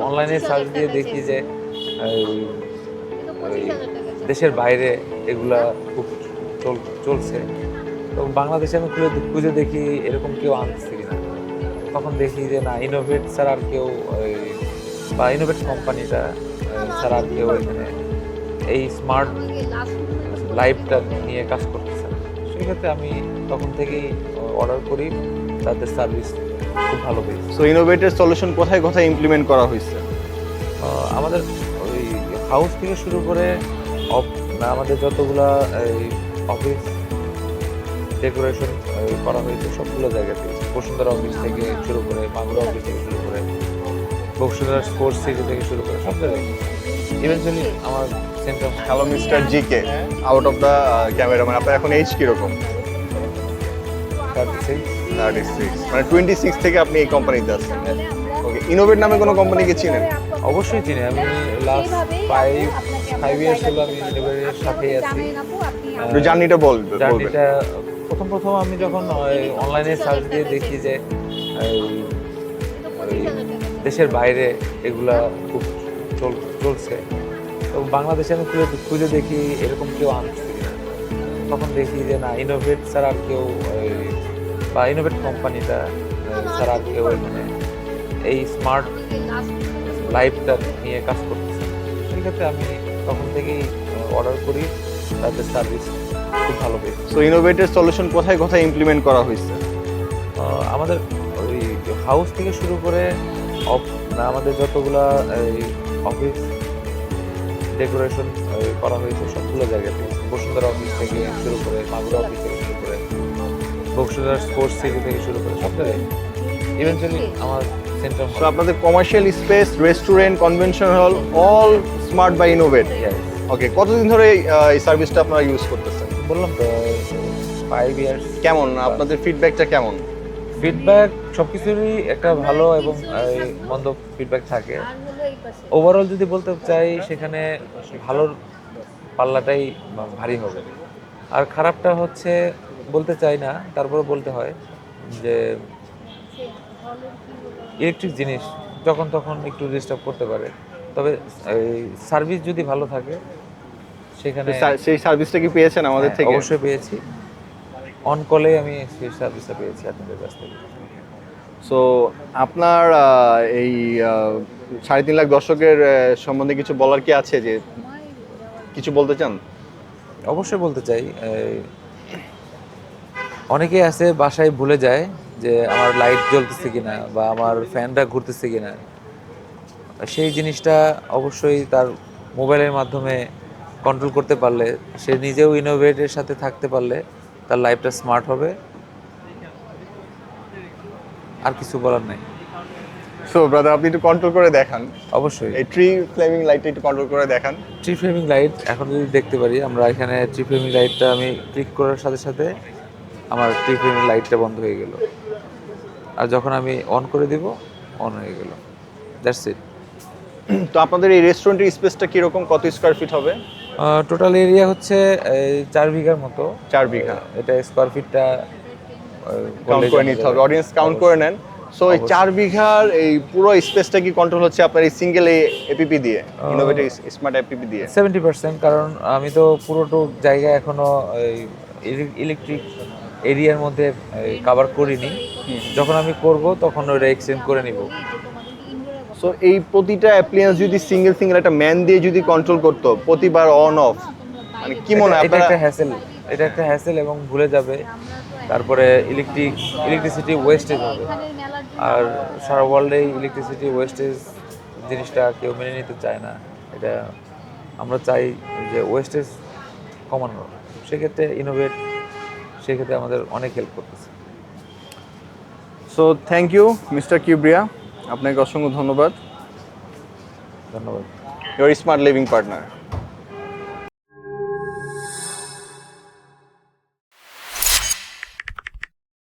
অনলাইনে সার্চ দিয়ে দেখি যে ওই দেশের বাইরে এগুলা খুব চলছে। তো বাংলাদেশে আমি খুঁজে দেখি এরকম কেউ আনছে কিনা। তখন দেখি যে না, ইনোভেট ছাড়া আর কেউ বা ইনোভেট কোম্পানিটা ছাড়া আর কেউ এখানে এই স্মার্ট লাইফটা নিয়ে কাজ করতেছে না। সেক্ষেত্রে আমি তখন থেকেই অর্ডার করি, তাদের সার্ভিস খুব ভালো পেয়েছি। সো ইনোভেটের সলিউশন কোথায় কোথায় ইমপ্লিমেন্ট করা হয়েছে? আমাদের ওই হাউস থেকে শুরু করে আমাদের যতগুলা এই অফিস ডেকোরেশন করা হয়েছে সবগুলো জায়গাতে, বসুন্ধরা অফিস থেকে শুরু করে, মাগুরা অফিস থেকে শুরু করে, বসুন্ধরা স্পোর্টস সিটি থেকে শুরু করে সব জায়গায় ইভেন্টুয়ালি আমার centre. Hello mister GK, out of the cameraman, আপনার এখন এজ কিরকম? 36, মানে 26 থেকে আপনি এই কোম্পানিতে আছেন। ওকে, ইনোভেট নামে কোনো কোম্পানিকে চিনেন? অবশ্যই চিনি। আমি লাস্ট 5 ইয়ার্স হলো আমি ইনোভেটের সাথেই আছি। একটু জার্নিটা বলবেন? জার্নিটা প্রথম আমি যখন অনলাইনে সার্চ দিয়ে দেখি যে দেশের বাইরে এগুলা খুব চলছে। তো বাংলাদেশে আমি খুঁজে দেখি এরকম কেউ আনছে কিনা। তখন দেখি যে না, ইনোভেট ছাড়া আর কেউ বা ইনোভেট কোম্পানিটা ছাড়া আর কেউ এখানে এই স্মার্ট লাইফটা নিয়ে কাজ করতেছে। সেক্ষেত্রে আমি তখন থেকেই অর্ডার করি, তাদের সার্ভিস খুব ভালো পেয়েছি। সো ইনোভেটের সলিউশন কোথায় কোথায় ইমপ্লিমেন্ট করা হয়েছে? আমাদের ওই হাউস থেকে শুরু করে আমাদের যতগুলা এই অফিস ডেকোরেশন করা হয়েছে সবগুলো জায়গাতে, বসুন্ধরা অফিস থেকে শুরু করে, মাগুরা অফিস থেকে শুরু করে, বসুন্ধরা স্পোর্টস সিটি থেকে শুরু করে সব জায়গায় ইভেন্টুয়ালি আমার সেন্টার। সো আপনাদের commercial space, restaurant, convention hall, all smart by innovate. Okay, কতদিন ধরে এই সার্ভিসটা আপনারা ইউজ করতেছেন? বললাম তো 5 ইয়ার্স। কেমন আপনাদের ফিডব্যাকটা কেমন? ফিডব্যাক সবকিছুরই একটা ভালো এবং মন্দ ফিডব্যাক থাকে। ওভারঅল যদি বলতে চাই, সেখানে ভালোর পাল্লাটাই ভারী হবে, আর খারাপটা হচ্ছে বলতে চাই না, তারপরে বলতে হয় যে ইলেকট্রিক জিনিস যখন তখন একটু ডিস্টার্ব করতে পারে। তবে সার্ভিস যদি ভালো থাকে সেখানে। সেই সার্ভিসটা কি পেয়েছেন আমাদের থেকে? অবশ্যই পেয়েছি, অন কলে আমি সেই সার্ভিসটা পেয়েছি আপনাদের কাছ থেকে। সো আপনার এই 3.5 লাখ দর্শকের সম্বন্ধে কিছু বলার কি আছে, যে কিছু বলতে চান? অবশ্যই বলতে চাই। অনেকেই আছে বাসায় ভুলে যায় যে আমার লাইট জ্বলতেছে কিনা বা আমার ফ্যানটা ঘুরতেছে কিনা। সেই জিনিসটা অবশ্যই তার মোবাইলের মাধ্যমে কন্ট্রোল করতে পারলে, সে নিজেও ইনোভেটের সাথে থাকতে পারলে তার লাইফটা স্মার্ট হবে। আর কিছু বলার নাই। সো ব্রাদার, আপনি একটু কন্ট্রোল করে দেখান। অবশ্যই এই ট্রি ফ্লেমিং লাইটটা একটু কন্ট্রোল করে দেখান। ট্রি ফ্লেমিং লাইট এখন যদি দেখতে পারি আমরা এখানে, ট্রি ফ্লেমিং লাইটটা আমি ক্লিক করার সাথে সাথে আমার ট্রি ফ্লেমিং লাইটটা বন্ধ হয়ে গেল, আর যখন আমি অন করে দিব অন হয়ে গেল। That's it. তো আপনাদের এই রেস্টুরেন্টের স্পেসটা কিরকম, কত স্কোয়ার ফিট হবে? টোটাল এরিয়া হচ্ছে 4 বিঘার মতো। 4 বিঘা। এটা স্কোয়ার ফিটটা কাউন্ট করে নিতে হবে, অডিয়েন্স কাউন্ট করে নেন। সো এই 4 বিঘার এই পুরো স্পেসটা কি কন্ট্রোল হচ্ছে আপনার এই সিঙ্গেল এপিপি দিয়ে, ইনোভেটিভ স্মার্ট এপিপি দিয়ে? 70%, কারণ আমি তো পুরোটো জায়গা এখনো ইলেকট্রিক এরিয়ার মধ্যে কভার করিনি। যখন আমি করব তখন ওটা এক্সটেন্ড করে নিব। সো এই প্রতিটা অ্যাপ্লিয়েন্স যদি সিঙ্গেল একটা ম্যান দিয়ে যদি কন্ট্রোল করতো প্রতিবার অন অফ, মানে কি মনে হয় এটা একটা হ্যাসেল, এটা একটা হ্যাসেল এবং ভুলে যাবে। তারপরে ইলেকট্রিসিটি ওয়েস্টেজ হবে, আর সারা ওয়ার্ল্ডে ইলেকট্রিসিটি ওয়েস্টেজ জিনিসটা কেউ মেনে নিতে চায় না। এটা আমরা চাই যে ওয়েস্টেজ কমানো। সেক্ষেত্রে ইনোভেট সেক্ষেত্রে আমাদের অনেক হেল্প করতেছে। So thank you mister Kibria, আপনাকে অসংখ্য ধন্যবাদ। ধন্যবাদ। Your smart living partner.